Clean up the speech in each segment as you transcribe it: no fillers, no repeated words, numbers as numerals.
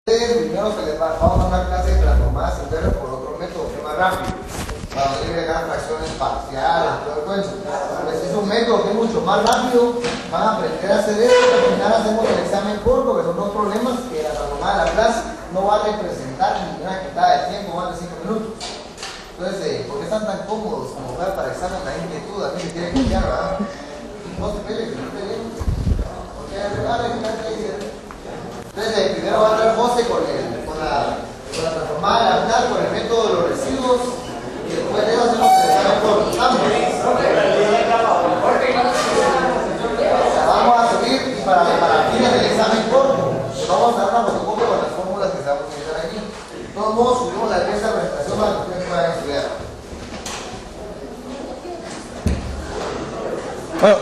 Primero se les vamos a una clase de transformadas inversas por otro método que es más rápido, para poder agregar fracciones parciales, todo el cuento. Pues es un método que es mucho más rápido, van a aprender a hacer esto, al final hacemos el examen corto, que son dos problemas que la transformada de la clase no va a representar ninguna quitada de tiempo, más de 5 minutos. Entonces, ¿por qué están tan cómodos como para examen la inquietud? A mí me quiere copiar, ¿verdad? No te pelees, no te pelees. Porque entonces, primero va a entrar José con la transformada de la clase, con el método de los residuos, y después de eso hacemos el examen corto. Vamos a subir y para fines del examen corto, vamos a dar una fotocopia con las fórmulas que se van a utilizar aquí. De todos modos, subimos la defensa de presentación para que ustedes puedan estudiar. Bueno,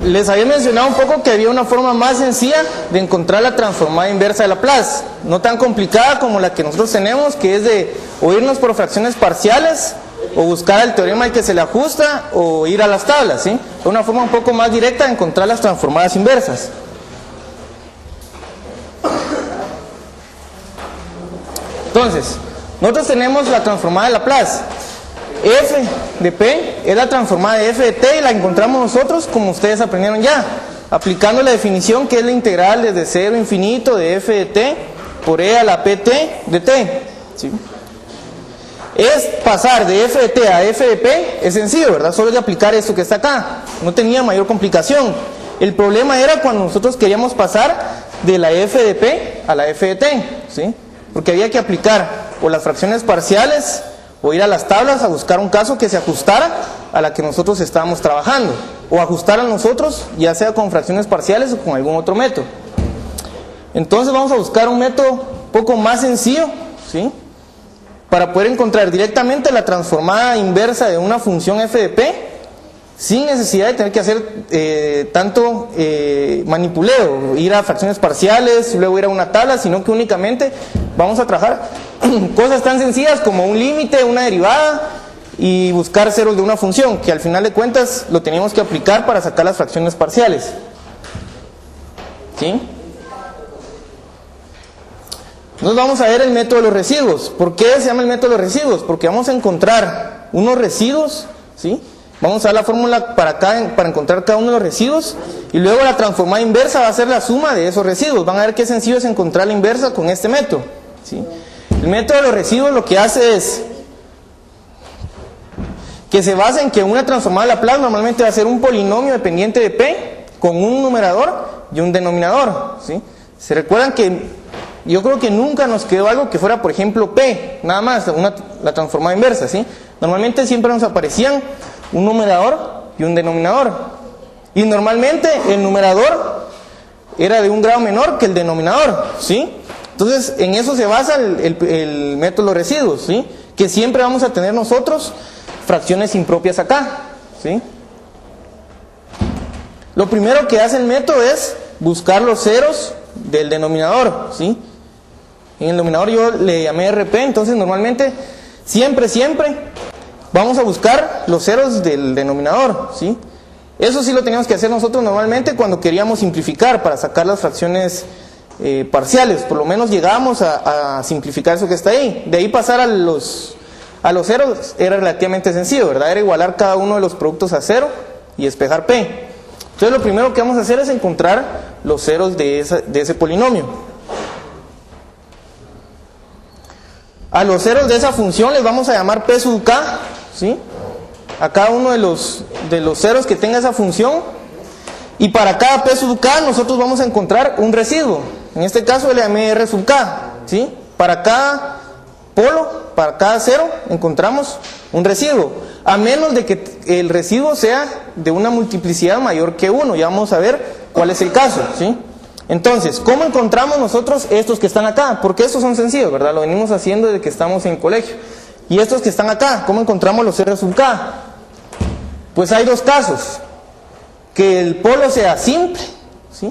les había mencionado un poco que había una forma más sencilla de encontrar la transformada inversa de Laplace, no tan complicada como la que nosotros tenemos, que es de o irnos por fracciones parciales, o buscar el teorema al que se le ajusta, o ir a las tablas, ¿sí? Es una forma un poco más directa de encontrar las transformadas inversas. Entonces, nosotros tenemos la transformada de Laplace. F de P es la transformada de F de T y la encontramos nosotros como ustedes aprendieron ya, aplicando la definición que es la integral desde 0 a infinito de F de T por E a la PT de T, ¿sí? Es pasar de F de T a F de P, es sencillo, ¿verdad? Solo es de aplicar esto que está acá, no tenía mayor complicación. El problema era cuando nosotros queríamos pasar de la F de P a la F de T, ¿sí? Porque había que aplicar o las fracciones parciales o ir a las tablas a buscar un caso que se ajustara a la que nosotros estábamos trabajando, o ajustar a nosotros, ya sea con fracciones parciales o con algún otro método. Entonces vamos a buscar un método un poco más sencillo, ¿sí? Para poder encontrar directamente la transformada inversa de una función f de p, sin necesidad de tener que hacer tanto manipuleo, ir a fracciones parciales, luego ir a una tabla, sino que únicamente vamos a trabajar cosas tan sencillas como un límite, una derivada y buscar ceros de una función, que al final de cuentas lo teníamos que aplicar para sacar las fracciones parciales, ¿sí? Entonces vamos a ver el método de los residuos. ¿Por qué se llama el método de los residuos? Porque vamos a encontrar unos residuos, ¿sí? Vamos a dar la fórmula para encontrar cada uno de los residuos, y luego la transformada inversa va a ser la suma de esos residuos. Van a ver qué sencillo es encontrar la inversa con este método, ¿sí? El método de los residuos lo que hace es que se basa en que una transformada de Laplace normalmente va a ser un polinomio dependiente de P con un numerador y un denominador, ¿sí? ¿Se recuerdan que yo creo que nunca nos quedó algo que fuera, por ejemplo, P, nada más, la transformada inversa, ¿sí? Normalmente siempre nos aparecían un numerador y un denominador. Y normalmente el numerador era de un grado menor que el denominador, ¿sí? Entonces, en eso se basa el método de los residuos, ¿sí? Que siempre vamos a tener nosotros fracciones impropias acá, ¿sí? Lo primero que hace el método es buscar los ceros del denominador, ¿sí? En el denominador yo le llamé RP, entonces normalmente, siempre vamos a buscar los ceros del denominador, ¿sí? Eso sí lo teníamos que hacer nosotros normalmente cuando queríamos simplificar para sacar las fracciones parciales. Por lo menos llegábamos a simplificar eso que está ahí. De ahí pasar a los ceros era relativamente sencillo, ¿verdad? Era igualar cada uno de los productos a cero y despejar P. Entonces lo primero que vamos a hacer es encontrar los ceros de ese polinomio. A los ceros de esa función les vamos a llamar P sub k, ¿sí? A cada uno de los ceros que tenga esa función, y para cada P sub k nosotros vamos a encontrar un residuo. En este caso le llamé R sub k, ¿sí? Para cada polo, para cada cero encontramos un residuo, a menos de que el residuo sea de una multiplicidad mayor que 1. Ya vamos a ver cuál es el caso, ¿sí? Entonces, ¿cómo encontramos nosotros estos que están acá? Porque estos son sencillos, ¿verdad? Lo venimos haciendo desde que estamos en el colegio. Y estos que están acá, ¿cómo encontramos los R sub k? Pues hay dos casos. Que el polo sea simple, ¿sí?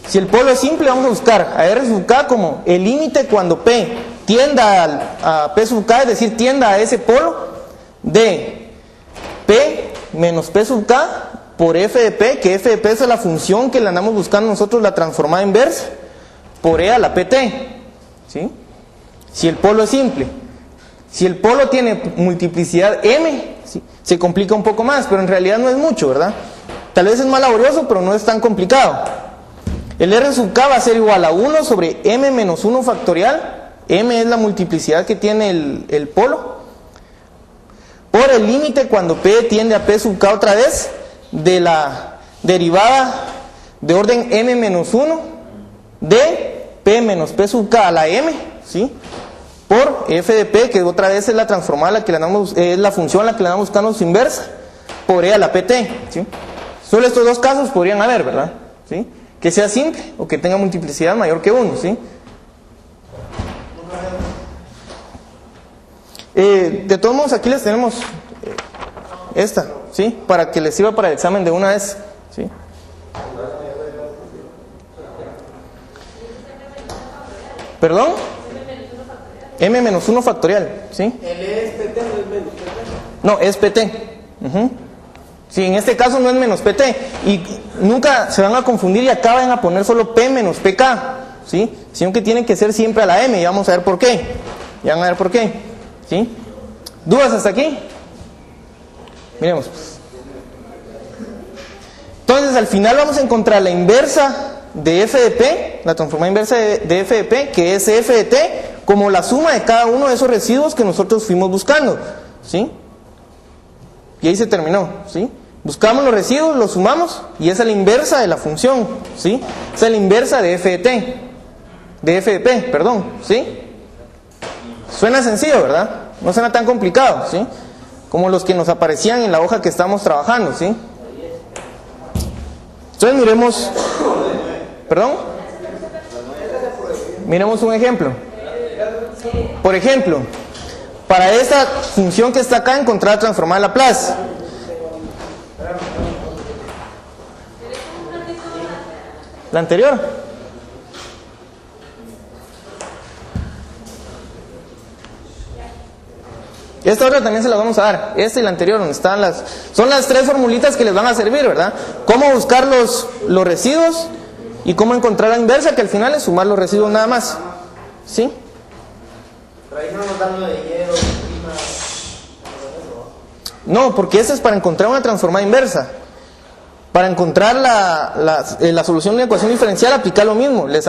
Si el polo es simple, vamos a buscar a R sub k como el límite cuando P tienda a P sub k, es decir, tienda a ese polo, de P menos P sub k por F de P, que F de P es la función que le andamos buscando nosotros, la transformada inversa, por E a la PT, ¿sí? Si el polo es simple. Si el polo tiene multiplicidad m, ¿sí?, se complica un poco más, pero en realidad no es mucho, ¿verdad? Tal vez es más laborioso, pero no es tan complicado. El R sub k va a ser igual a 1 sobre m menos 1 factorial. M es la multiplicidad que tiene el polo. Por el límite cuando P tiende a P sub k otra vez, de la derivada de orden m menos 1 de P menos P sub k a la m, ¿sí?, por f de P, que otra vez es la transformada, la que le andamos, es la función la que le andamos buscando su inversa, por E a la pt, ¿sí? Solo estos dos casos podrían haber, ¿verdad? ¿Sí? Que sea simple o que tenga multiplicidad mayor que 1, ¿sí? De todos modos, aquí les tenemos esta, ¿sí?, para que les sirva para el examen de una vez, ¿sí? ¿Perdón? M menos 1 factorial, ¿sí? ¿El es PT no es menos PT? No, es PT. Sí, en este caso no es menos PT. Y nunca se van a confundir y acaban a poner solo P menos PK, ¿sí? Sino que tienen que ser siempre a la M, y vamos a ver por qué. Ya van a ver por qué, ¿sí? ¿Dudas hasta aquí? Miremos, pues. Entonces, al final vamos a encontrar la inversa de f de P, la transformada inversa de f de P, que es f de T, como la suma de cada uno de esos residuos que nosotros fuimos buscando, ¿sí? Y ahí se terminó, ¿sí? Buscamos los residuos, los sumamos, y esa es la inversa de la función, ¿sí? Esa es la inversa de f de T, de f de P, perdón, ¿sí? Suena sencillo, ¿verdad? No suena tan complicado, ¿sí? Como los que nos aparecían en la hoja que estamos trabajando, ¿sí? Entonces miremos, ¿perdón? Miremos un ejemplo. Por ejemplo, para esta función que está acá, encontrar transformada de Laplace. ¿La anterior? Esta otra también se la vamos a dar. Esta y la anterior, donde están las... Son las tres formulitas que les van a servir, ¿verdad? Cómo buscar los residuos y cómo encontrar la inversa, que al final es sumar los residuos nada más, ¿sí? Pero ahí no nos dan lo de hielo, prima. No, porque esta es para encontrar una transformada inversa. Para encontrar la solución de una ecuación diferencial, aplicar lo mismo. Le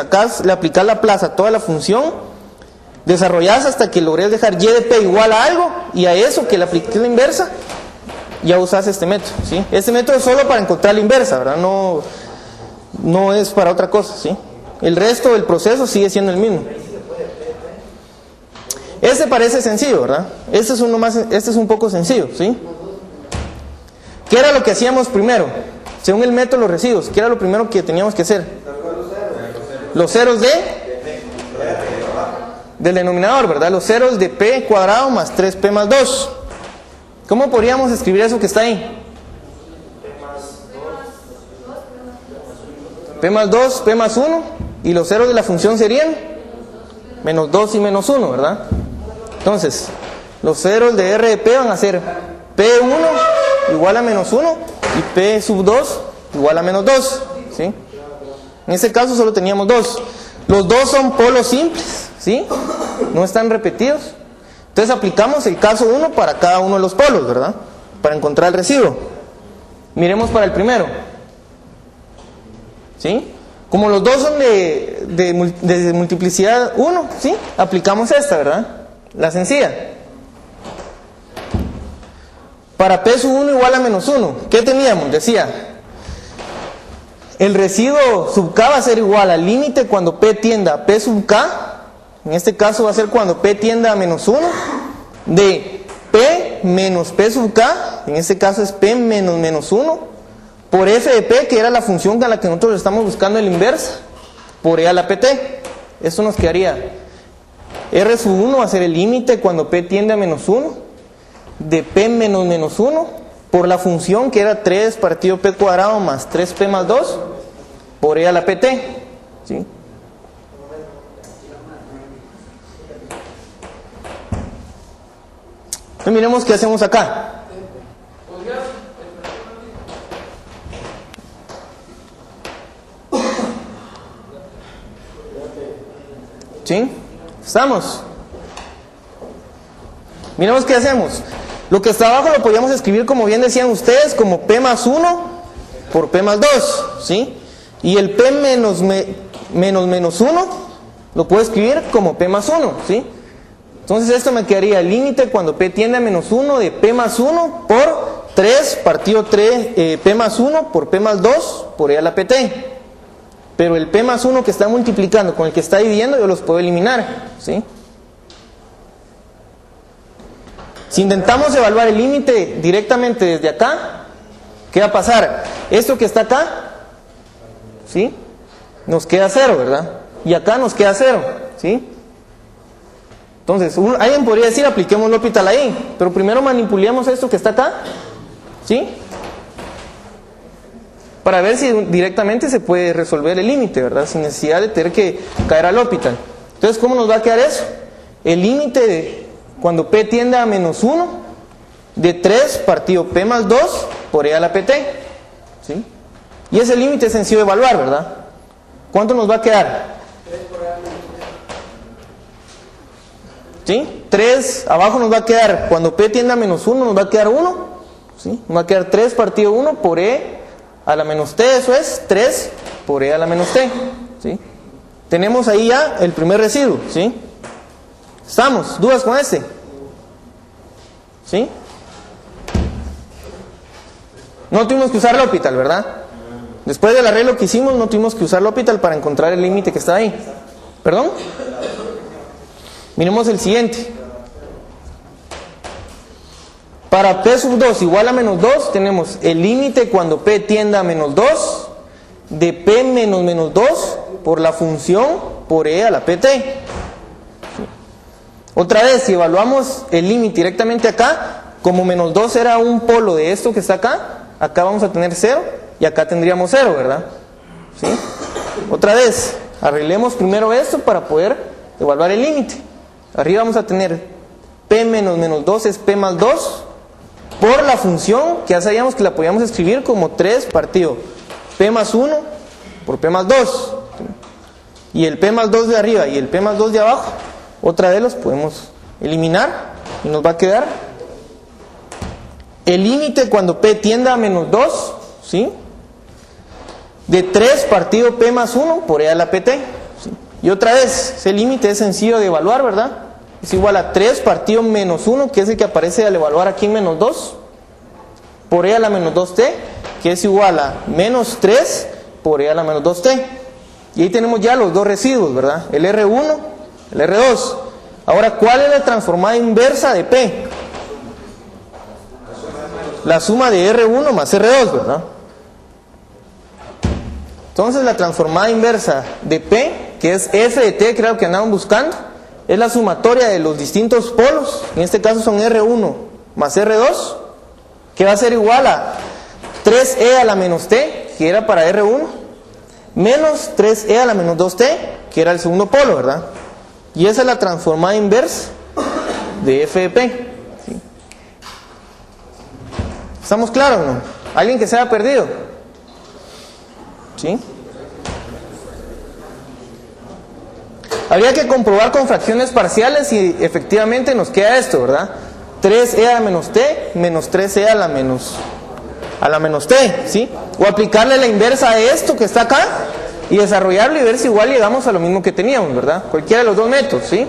aplicas la plaza a toda la función, desarrollás hasta que logres dejar y de p igual a algo, y a eso que le apliques la inversa, ya usas este método, ¿sí? Este método es solo para encontrar la inversa, ¿verdad? No es para otra cosa, ¿sí? El resto del proceso sigue siendo el mismo. Este parece sencillo, ¿verdad? Este es un poco sencillo, ¿sí? ¿Qué era lo que hacíamos primero? Según el método de los residuos, ¿qué era lo primero que teníamos que hacer? Los ceros del denominador, ¿verdad? Los ceros de p cuadrado más 3p más 2. ¿Cómo podríamos escribir eso que está ahí? P más 2, p más 1, y los ceros de la función serían menos 2 y menos 1, ¿verdad? Entonces, los ceros de R de P van a ser P1 igual a menos 1 y P sub 2 igual a menos 2, ¿sí? En este caso solo teníamos 2. Los dos son polos simples, ¿sí? No están repetidos. Entonces aplicamos el caso 1 para cada uno de los polos, ¿verdad? Para encontrar el residuo. Miremos para el primero, ¿sí? Como los dos son de multiplicidad 1, ¿sí? Aplicamos esta, ¿verdad? La sencilla. Para P sub 1 igual a menos 1, ¿qué teníamos? Decía, el residuo sub K va a ser igual al límite cuando P tienda a P sub K, en este caso va a ser cuando P tienda a menos 1, de P menos P sub K, en este caso es P menos menos 1, por f de P, que era la función a la que nosotros estamos buscando el inversa, por E a la pt. Esto nos quedaría, R sub 1 va a ser el límite cuando P tiende a menos 1, de P menos menos 1, por la función que era 3 partido P cuadrado más 3P más 2, por E a la pt, ¿sí? Entonces miremos qué hacemos acá. ¿Sí? ¿Estamos? Miremos qué hacemos. Lo que está abajo lo podríamos escribir, como bien decían ustedes, como P más 1 por P más 2, ¿sí? Y el P menos 1 lo puedo escribir como P más 1, ¿sí? Entonces esto me quedaría el límite cuando P tiende a menos 1 de P más 1 por 3 partido 3, P más 1 por P más 2 por E a la PT. Pero el P más 1 que está multiplicando con el que está dividiendo yo los puedo eliminar, ¿sí? Si intentamos evaluar el límite directamente desde acá, ¿qué va a pasar? Esto que está acá, ¿sí? Nos queda 0, ¿verdad? Y acá nos queda 0, ¿sí? Entonces, alguien podría decir, apliquemos L'Hopital ahí, pero primero manipulemos esto que está acá, ¿sí? Para ver si directamente se puede resolver el límite, ¿verdad? Sin necesidad de tener que caer al L'Hopital. Entonces, ¿cómo nos va a quedar eso? El límite de cuando P tiende a menos 1 de 3 partido P más 2 por E a la PT, ¿sí? Y ese límite es sencillo de evaluar, ¿verdad? ¿Cuánto nos va a quedar? ¿Sí? 3, abajo nos va a quedar, cuando P tiende a menos 1 nos va a quedar 1, ¿sí? Nos va a quedar 3 partido 1 por E a la menos T, eso es 3 por E a la menos T, ¿sí? Tenemos ahí ya el primer residuo, ¿sí? ¿Estamos? ¿Dudas con este? ¿Sí? No tuvimos que usar L'Hopital, ¿verdad? Después del arreglo que hicimos no tuvimos que usar L'Hopital para encontrar el límite que está ahí. ¿Perdón? Miremos el siguiente. Para P sub 2 igual a menos 2 tenemos el límite cuando P tienda a menos 2 de P menos menos 2 por la función por E a la PT. Otra vez, si evaluamos el límite directamente acá, como menos 2 era un polo de esto que está acá, acá vamos a tener 0 y acá tendríamos 0, ¿verdad? ¿Sí? Otra vez, arreglemos primero esto para poder evaluar el límite. Arriba vamos a tener P menos menos 2 es P más 2 por la función que ya sabíamos que la podíamos escribir como 3 partido P más 1 por P más 2. Y el P más 2 de arriba y el P más 2 de abajo, otra vez los podemos eliminar y nos va a quedar el límite cuando P tienda a menos 2, ¿sí? De 3 partido P más 1 por E a la PT, ¿sí? Y otra vez, ese límite es sencillo de evaluar, ¿verdad? Es igual a 3 partido menos 1, que es el que aparece al evaluar aquí en menos 2, por E a la menos 2T, que es igual a menos 3 por E a la menos 2T. Y ahí tenemos ya los dos residuos, ¿verdad? El R1, el R2. Ahora, ¿cuál es la transformada inversa de P? La suma de R1 más R2, ¿verdad? Entonces, la transformada inversa de P, que es F de T, creo que andaban buscando, es la sumatoria de los distintos polos, en este caso son R1 más R2, que va a ser igual a 3E a la menos T, que era para R1, menos 3E a la menos 2T, que era el segundo polo, ¿verdad? Y esa es la transformada inversa de F de P. ¿Sí? ¿Estamos claros, no? ¿Alguien que se haya perdido? ¿Sí? Habría que comprobar con fracciones parciales y efectivamente nos queda esto, ¿verdad? 3E a la menos T menos 3E a la menos T, ¿sí? O aplicarle la inversa a esto que está acá y desarrollarlo y ver si igual llegamos a lo mismo que teníamos, ¿verdad? Cualquiera de los dos métodos, ¿sí?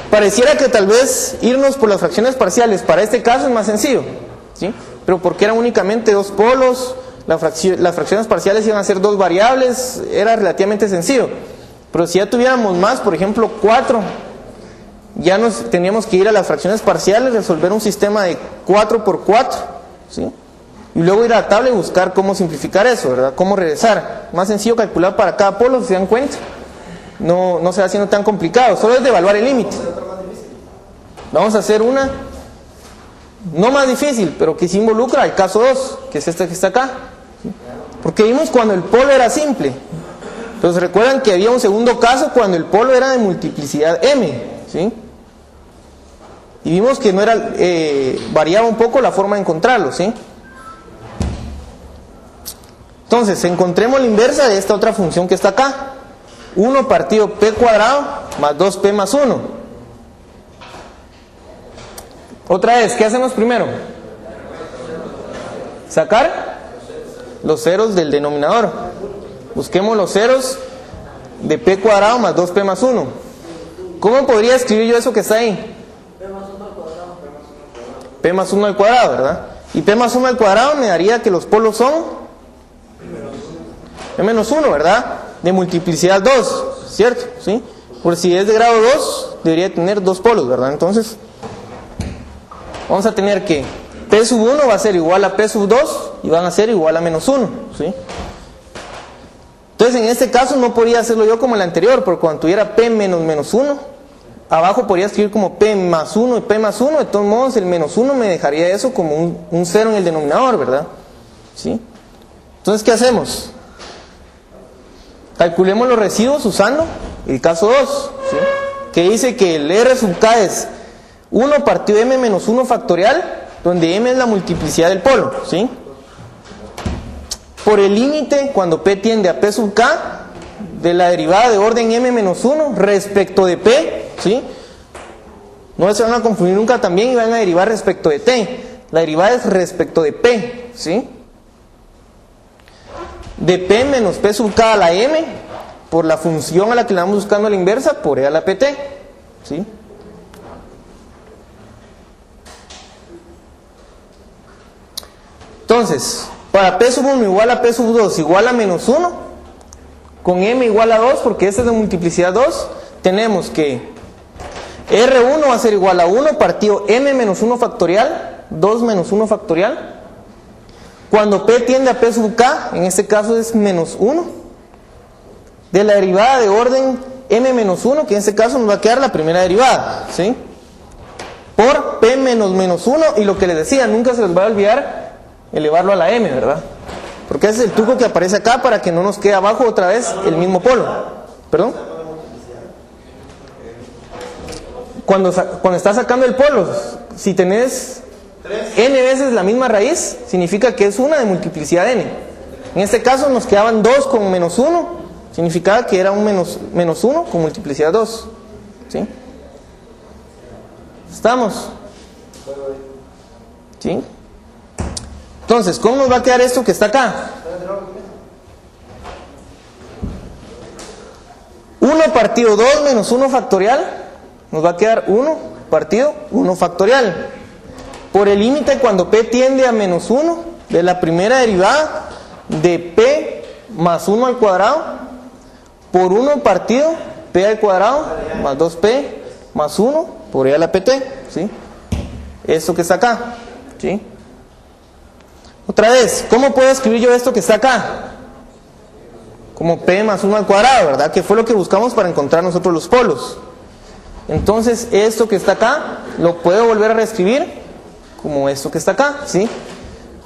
Pareciera que tal vez irnos por las fracciones parciales para este caso es más sencillo, ¿sí? Pero porque eran únicamente dos polos, las fracciones parciales iban a ser dos variables, era relativamente sencillo. Pero si ya tuviéramos más, por ejemplo 4, ya nos teníamos que ir a las fracciones parciales, resolver un sistema de 4 por 4, ¿sí? Y luego ir a la tabla y buscar cómo simplificar eso, ¿verdad? Cómo regresar. Más sencillo calcular para cada polo, si se dan cuenta. No se va haciendo tan complicado, solo es de evaluar el límite. Vamos a hacer una, no más difícil, pero que se involucra el caso 2, que es este que está acá. ¿Sí? Porque vimos cuando el polo era simple. Entonces recuerdan que había un segundo caso cuando el polo era de multiplicidad m, ¿sí? Y vimos que no era, variaba un poco la forma de encontrarlo, ¿sí? Entonces, encontremos la inversa de esta otra función que está acá. 1 partido p cuadrado más 2p más 1. Otra vez, ¿qué hacemos primero? Sacar los ceros del denominador. Busquemos los ceros de p cuadrado más 2p más 1. ¿Cómo podría escribir yo eso que está ahí? P más 1 al cuadrado, ¿verdad? Y p más 1 al cuadrado me daría que los polos son p menos 1, ¿verdad? De multiplicidad 2, ¿cierto? ¿Sí? Por si es de grado 2, debería tener dos polos, ¿verdad? Entonces, vamos a tener que p sub 1 va a ser igual a p sub 2 y van a ser igual a menos 1, ¿sí? Entonces, en este caso no podría hacerlo yo como el anterior, porque cuando tuviera p menos menos 1, abajo podría escribir como p más 1 y p más 1, de todos modos el menos 1 me dejaría eso como un 0 en el denominador, ¿verdad? ¿Sí? Entonces, ¿qué hacemos? Calculemos los residuos usando el caso 2, ¿sí? Que dice que el r sub k es 1 partido m menos 1 factorial, donde m es la multiplicidad del polo, ¿sí? Por el límite, cuando p tiende a p sub k, de la derivada de orden m menos 1 respecto de p, ¿sí? No se van a confundir nunca también y van a derivar respecto de t. La derivada es respecto de p, ¿sí? De p menos p sub k a la m, por la función a la que le vamos buscando la inversa, por e a la pt, ¿sí? Entonces, para p sub 1 igual a p sub 2 igual a menos 1, con m igual a 2, porque esta es de multiplicidad 2, tenemos que R1 va a ser igual a 1 partido m menos 1 factorial, 2 menos 1 factorial. Cuando p tiende a p sub k, en este caso es menos 1, de la derivada de orden m menos 1, que en este caso nos va a quedar la primera derivada, ¿sí? Por p menos menos 1, y lo que les decía, nunca se les va a olvidar elevarlo a la m, ¿verdad? Porque ese es el truco que aparece acá para que no nos quede abajo otra vez el mismo polo. ¿Perdón? Cuando estás sacando el polo, si tenés n veces la misma raíz, significa que es una de multiplicidad n. En este caso nos quedaban 2 con menos 1, significaba que era un menos 1 con multiplicidad 2. ¿Sí? ¿Estamos? ¿Sí? Entonces, ¿cómo nos va a quedar esto que está acá? 1 partido 2 menos 1 factorial, nos va a quedar 1 partido 1 factorial. Por el límite, cuando p tiende a menos 1, de la primera derivada de p más 1 al cuadrado, por 1 partido p al cuadrado más 2p más 1 por e a la pt, ¿sí? Esto que está acá, ¿sí? Otra vez, ¿cómo puedo escribir yo esto que está acá? Como p más 1 al cuadrado, ¿verdad? Que fue lo que buscamos para encontrar nosotros los polos. Entonces, esto que está acá, lo puedo volver a reescribir como esto que está acá, ¿sí?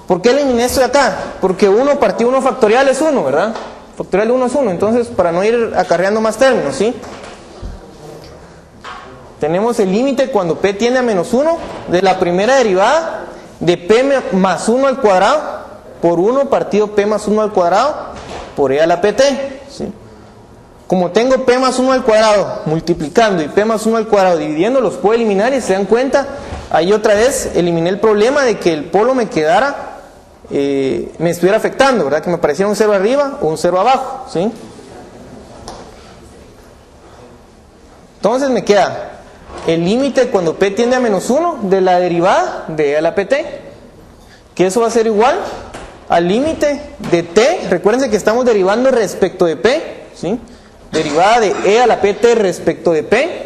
¿Por qué eliminé esto de acá? Porque 1 partido 1 factorial es 1, ¿verdad? Factorial de 1 es 1, entonces para no ir acarreando más términos, ¿sí? Tenemos el límite cuando p tiende a menos 1 de la primera derivada de p más 1 al cuadrado por 1 partido p más 1 al cuadrado por e a la pt, ¿sí? Como tengo p más 1 al cuadrado multiplicando y p más 1 al cuadrado dividiendo, los puedo eliminar y se dan cuenta, ahí otra vez eliminé el problema de que el polo me quedara, me estuviera afectando, ¿verdad? Que me pareciera un 0 arriba o un 0 abajo, ¿sí? Entonces me queda el límite cuando p tiende a menos 1 de la derivada de e a la pt, que eso va a ser igual al límite de t, recuérdense que estamos derivando respecto de p, ¿sí? Derivada de e a la pt respecto de p,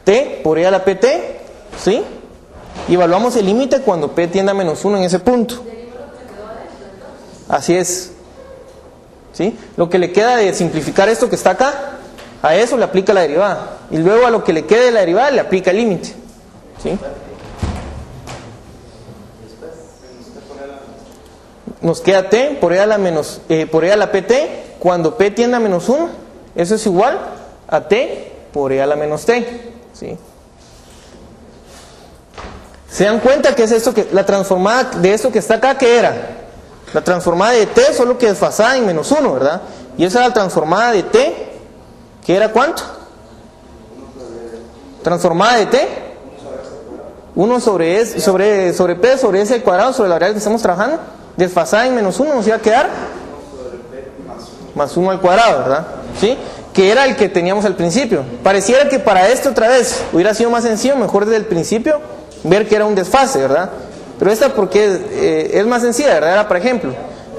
t por e a la pt, ¿sí? Y evaluamos el límite cuando p tiende a menos 1 en ese punto. Así es, ¿sí? Lo que le queda de simplificar esto que está acá, a eso le aplica la derivada. Y luego a lo que le quede de la derivada le aplica el límite, ¿sí? Nos queda t por e a la pt cuando p tiende a menos 1. Eso es igual a t por e a la menos t, ¿sí? ¿Se dan cuenta que es esto que la transformada de esto que está acá? ¿Qué era? La transformada de t, solo que desfasada en menos 1, ¿verdad? Y esa era la transformada de t ¿Que era cuánto? Transformada de T. 1 sobre P sobre S al cuadrado sobre la variable que estamos trabajando. Desfasada en menos 1 nos iba a quedar más 1 al cuadrado, ¿verdad? ¿Sí? Que era el que teníamos al principio. Pareciera que para esto otra vez hubiera sido más sencillo, mejor desde el principio, ver que era un desfase, ¿verdad? Pero esta porque es más sencilla, ¿verdad? Era para ejemplo.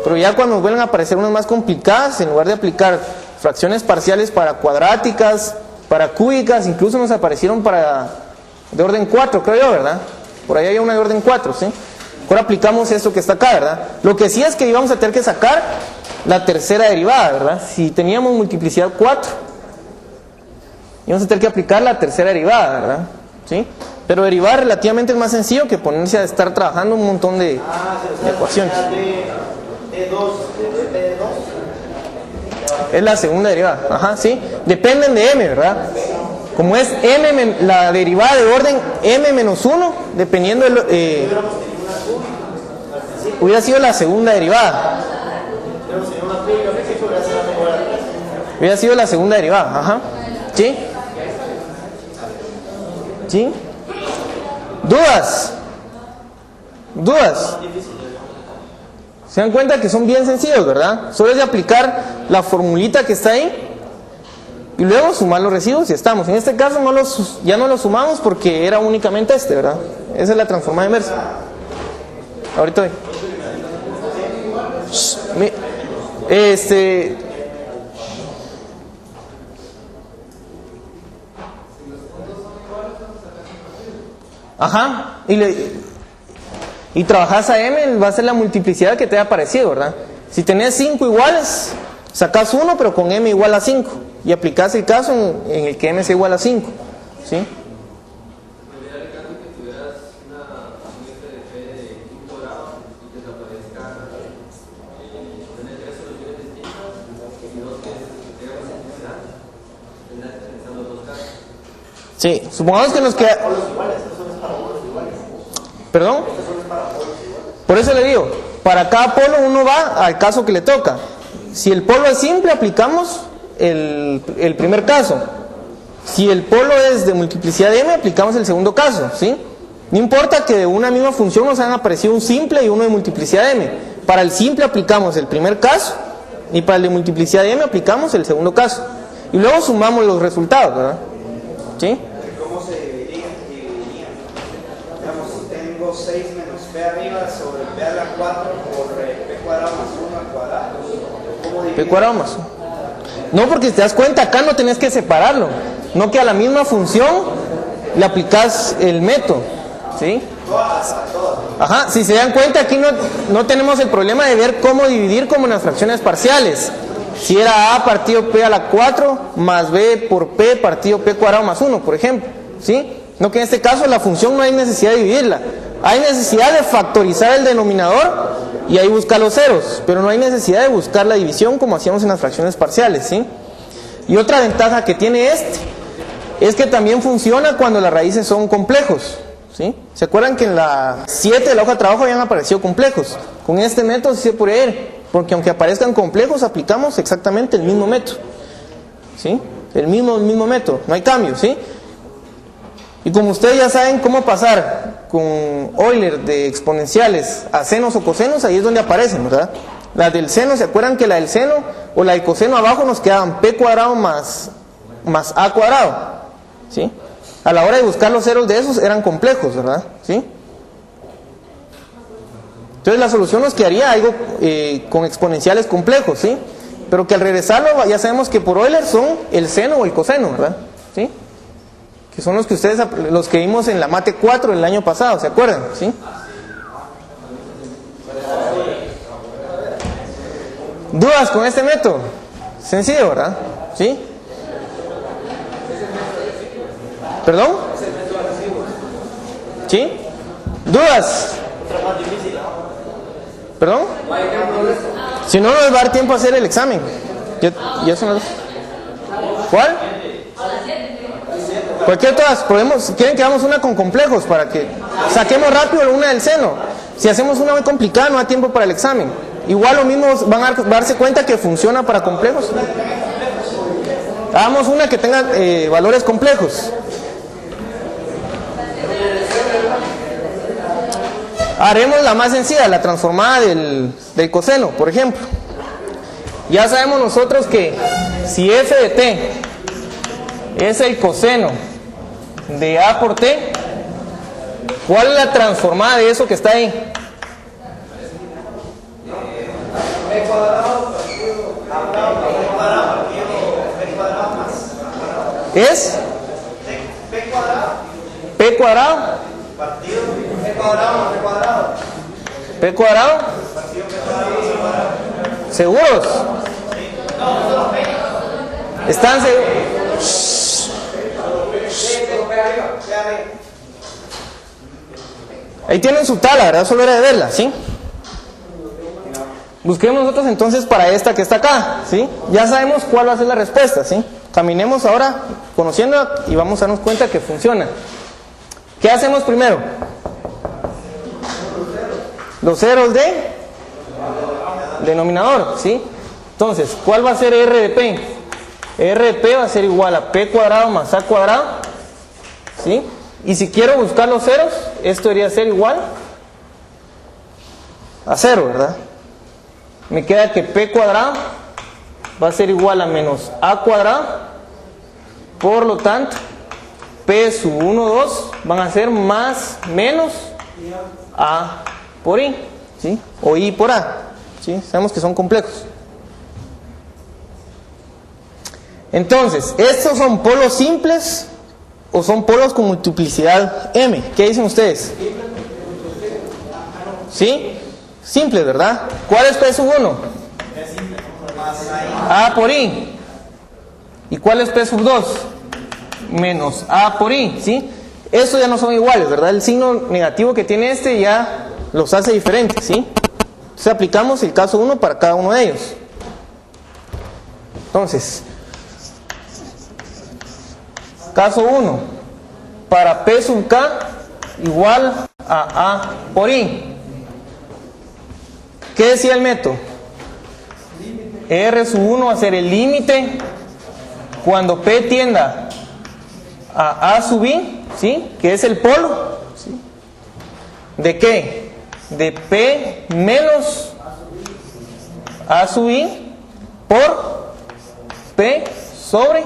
Pero ya cuando vuelven a aparecer unas más complicadas, en lugar de aplicar fracciones parciales para cuadráticas, para cúbicas, incluso nos aparecieron para de orden 4, creo yo, ¿verdad? Por ahí hay una de orden 4, ¿sí? Ahora aplicamos esto que está acá, ¿verdad? Lo que sí es que íbamos a tener que sacar la tercera derivada, ¿verdad? Si teníamos multiplicidad 4, íbamos a tener que aplicar la tercera derivada, ¿verdad? ¿Sí? Pero derivar relativamente es más sencillo que ponerse a estar trabajando un montón de ecuaciones. Es la segunda derivada, ajá, ¿sí? Dependen de m, ¿verdad? Como es m, la derivada de orden m menos 1, dependiendo del... hubiera sido la segunda derivada. Hubiera sido la segunda derivada, ajá. ¿Sí? ¿Sí? ¿Dudas? ¿Dudas? Se dan cuenta que son bien sencillos, ¿verdad? Solo es de aplicar la formulita que está ahí y luego sumar los residuos y estamos. En este caso ya no los sumamos porque era únicamente este, ¿verdad? Esa es la transformada inversa. Ahorita voy. Ajá, y trabajas a m, va a ser la multiplicidad que te haya parecido, ¿verdad? Si tenés 5 iguales, sacás 1 pero con m igual a 5 y aplicás el caso en el que m es igual a 5, ¿sí? Sí, supongamos que nos queda... ¿Perdón? Por eso le digo, para cada polo uno va al caso que le toca. Si el polo es simple, aplicamos el primer caso. Si el polo es de multiplicidad de m, aplicamos el segundo caso, ¿sí? No importa que de una misma función nos hayan aparecido un simple y uno de multiplicidad de m. Para el simple aplicamos el primer caso y para el de multiplicidad de m aplicamos el segundo caso. Y luego sumamos los resultados, ¿verdad? ¿Sí? ¿Cómo se dividirían? Digamos, si tengo 6 menos p arriba sobre p a la 4 por p cuadrado más 1 al cuadrado. ¿Cómo dividirían? P cuadrado más 1. No, porque si te das cuenta, acá no tenés que separarlo. No que a la misma función le aplicás el método. ¿Sí? Ajá, si se dan cuenta, aquí no tenemos el problema de ver cómo dividir como en las fracciones parciales. Si era a partido p a la 4 más b por p partido p cuadrado más 1, por ejemplo. ¿Sí? No que en este caso la función no hay necesidad de dividirla. Hay necesidad de factorizar el denominador y ahí buscar los ceros. Pero no hay necesidad de buscar la división como hacíamos en las fracciones parciales. ¿Sí? Y otra ventaja que tiene es que también funciona cuando las raíces son complejos. ¿Sí? ¿Se acuerdan que en la 7 de la hoja de trabajo habían aparecido complejos? Con este método sí se puede ir. Porque aunque aparezcan complejos, aplicamos exactamente el mismo método. ¿Sí? El mismo método, no hay cambio, ¿sí? Y como ustedes ya saben cómo pasar con Euler de exponenciales a senos o cosenos, ahí es donde aparecen, ¿verdad? Las del seno, ¿se acuerdan que la del seno o la del coseno abajo nos quedaban p cuadrado más a cuadrado? ¿Sí? A la hora de buscar los ceros de esos eran complejos, ¿verdad? ¿Sí? Entonces la solución nos quedaría algo con exponenciales complejos, ¿sí? Pero que al regresarlo ya sabemos que por Euler son el seno o el coseno, ¿verdad? ¿Sí? Que son los que vimos en la mate 4 el año pasado, ¿se acuerdan? ¿Sí? ¿Dudas con este método? Sencillo, ¿verdad? ¿Sí? ¿Perdón? ¿Sí? ¿Dudas? ¿Perdón? Si no, nos va a dar tiempo a hacer el examen. Ya son las... ¿Cuál? Cualquier todas. ¿Quieren que hagamos una con complejos para que saquemos rápido una del seno? Si hacemos una muy complicada no da tiempo para el examen. Igual lo mismo van a darse cuenta que funciona para complejos. Hagamos una que tenga valores complejos. Haremos la más sencilla, la transformada del coseno, por ejemplo. Ya sabemos nosotros que si f de t es el coseno de a por t, ¿cuál es la transformada de eso que está ahí? P cuadrado partido P cuadrado más. ¿Es? P cuadrado P cuadrado. partido P cuadrado más P cuadrado. P cuadrado. Partido P cuadrado más P cuadrado. ¿Seguros? ¿Están seguros? Ahí tienen su tabla, ¿verdad? Solo era de verla, ¿sí? Busquemos nosotros entonces para esta que está acá, ¿sí? Ya sabemos cuál va a ser la respuesta, ¿sí? Caminemos ahora conociéndola y vamos a darnos cuenta que funciona. ¿Qué hacemos primero? Los ceros de denominador, ¿sí? Entonces, ¿cuál va a ser R de P? R de P va a ser igual a P cuadrado más A cuadrado, ¿sí? Y si quiero buscar los ceros, esto debería ser igual a 0, ¿verdad? Me queda que P cuadrado va a ser igual a menos A cuadrado. Por lo tanto, P sub 1, 2 van a ser más menos A por I, ¿sí? O I por A, ¿sí? Sabemos que son complejos. Entonces, ¿estos son polos simples o son polos con multiplicidad M? ¿Qué dicen ustedes? ¿Sí? Simples, ¿verdad? ¿Cuál es P sub 1? A por I. ¿Y cuál es P sub 2? Menos A por I, ¿sí? Estos ya no son iguales, ¿verdad? El signo negativo que tiene este ya los hace diferentes, ¿sí? Entonces aplicamos el caso 1 para cada uno de ellos. Entonces, caso 1, para P sub K igual a A por I. ¿Qué decía el método? R sub 1 va a ser el límite cuando P tienda a sub I, ¿sí? Que es el polo, ¿sí? ¿De qué? De P menos A sub I por P sobre.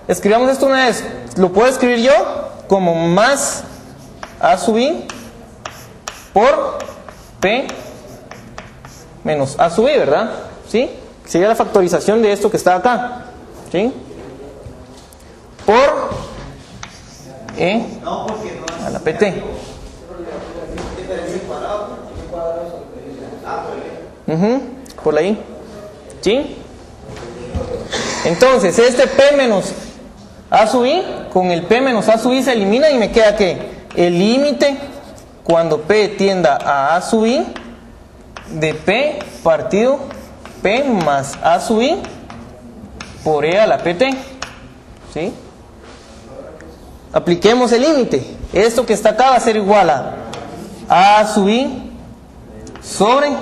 Escribamos esto una vez. Lo puedo escribir yo como más A sub I por P menos A sub I, ¿verdad? ¿Sí? Sería la factorización de esto que está acá, ¿sí? Por E a la PT. Por la I, ¿sí? Entonces, este P menos A sub I con el P menos A sub I se elimina y me queda que el límite cuando P tienda a A sub I de P partido P más A sub I por E a la PT, ¿sí? Apliquemos el límite. Esto que está acá va a ser igual a A sub I sobre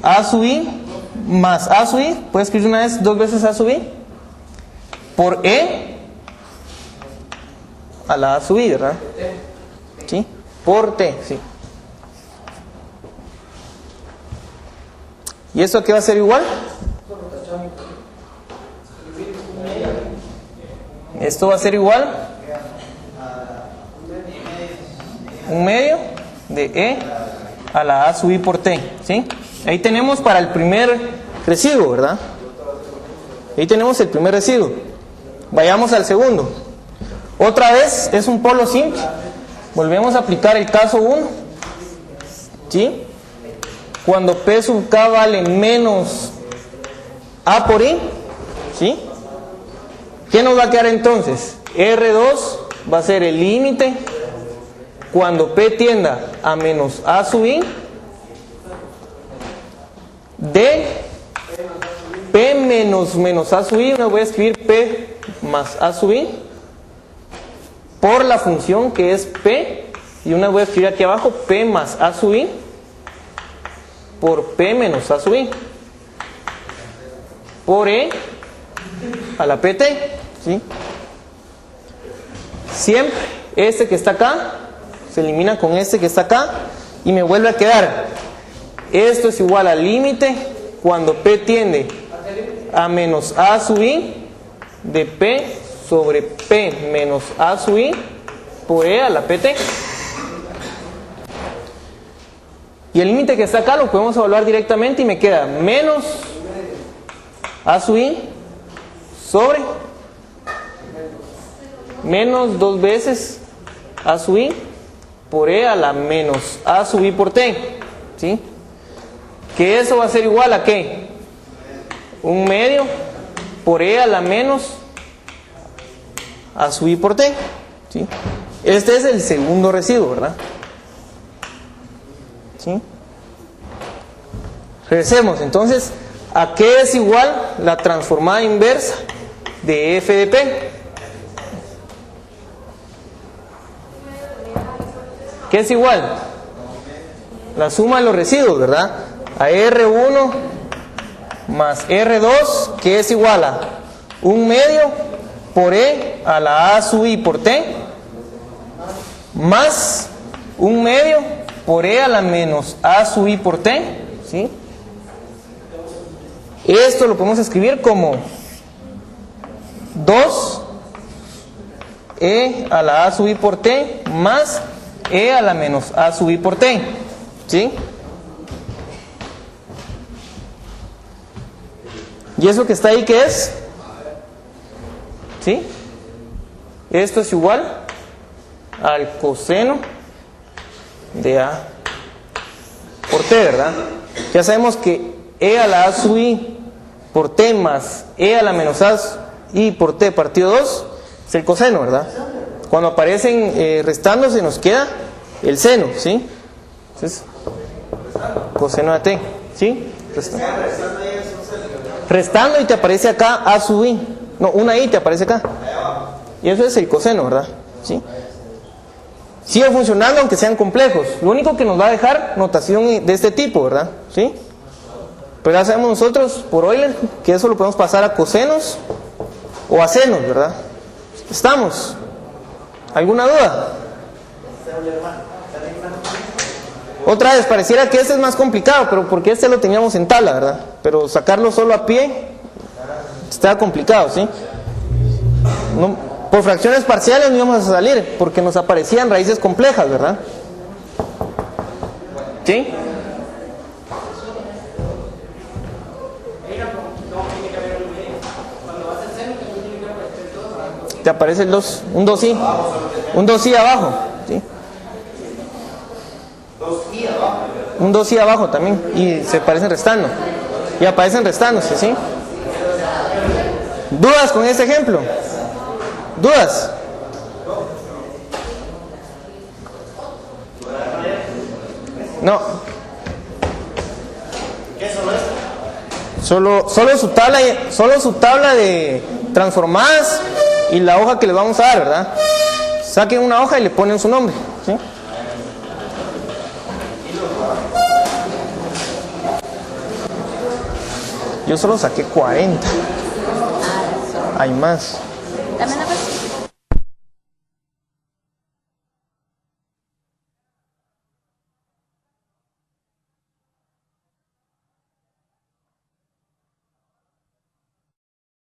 A sub I más A sub I, puedes escribir una vez, dos veces A sub I por E a la A sub I, ¿verdad? ¿Sí? Por T, sí. ¿Y esto qué va a ser igual? Esto va a ser igual un medio de E a la A sub I por T, ¿sí? Ahí tenemos para el primer residuo, ¿verdad? Ahí tenemos el primer residuo. Vayamos al segundo. Otra vez es un polo simple. Volvemos a aplicar el caso 1, ¿sí? Cuando P sub K vale menos A por I, ¿sí? ¿Qué nos va a quedar entonces? R2 va a ser el límite cuando P tienda a menos A sub I de P menos A sub I, me voy a escribir P más A sub I por la función que es P, y una voy a escribir aquí abajo P más A sub I por P menos A sub I, por E a la PT, ¿sí? Siempre este que está acá se elimina con este que está acá y me vuelve a quedar. Esto es igual al límite cuando P tiende a menos A sub I de P sobre P menos A sub I por E a la PT. Y el límite que está acá lo podemos evaluar directamente y me queda menos A sub I sobre menos 2 veces A sub I por E a la menos A sub I por T, ¿sí? Que eso va a ser igual a ¿qué? 1/2 por E a la menos A sub I por T, ¿sí? Este es el segundo residuo, ¿verdad? ¿Sí? Regresemos, entonces, ¿a qué es igual la transformada inversa de f de P? ¿Qué es igual? La suma de los residuos, ¿verdad? A R1 más R2, que es igual a 1/2 por E a la A sub I por T, más 1/2 por E a la menos A sub I por T, ¿sí? Esto lo podemos escribir como 2 E a la A sub I por T más E a la menos A sub I por T, ¿sí? ¿Y eso que está ahí qué es? ¿Sí? Esto es igual al coseno de A por T, ¿verdad? Ya sabemos que E a la A sub I por T más E a la menos A sub I por T partido 2 es el coseno, ¿verdad? Cuando aparecen restándose nos queda el seno, ¿sí? Entonces, coseno de T, ¿sí? Restando y te aparece acá A sub I. No, una I te aparece acá. Y eso es el coseno, ¿verdad? ¿Sí? Sigue funcionando aunque sean complejos. Lo único que nos va a dejar notación de este tipo, ¿verdad? ¿Sí? Pero ya sabemos nosotros por Euler que eso lo podemos pasar a cosenos o a senos, ¿verdad? ¿Estamos? ¿Alguna duda? Otra vez, pareciera que este es más complicado, pero porque este lo teníamos en tabla, ¿verdad? Pero sacarlo solo a pie está complicado, ¿sí? No, por fracciones parciales no íbamos a salir, porque nos aparecían raíces complejas, ¿verdad? ¿Sí? Te aparece el 2, un 2i, un 2i abajo, ¿sí? Un 2i abajo también, y se aparecen restando, y aparecen restándose, ¿sí? ¿Dudas con este ejemplo? ¿Dudas? No. Solo su tabla de transformadas y la hoja que les vamos a dar, ¿verdad? Saquen una hoja y le ponen su nombre, ¿sí? Yo solo saqué 40. Hay más. Dame la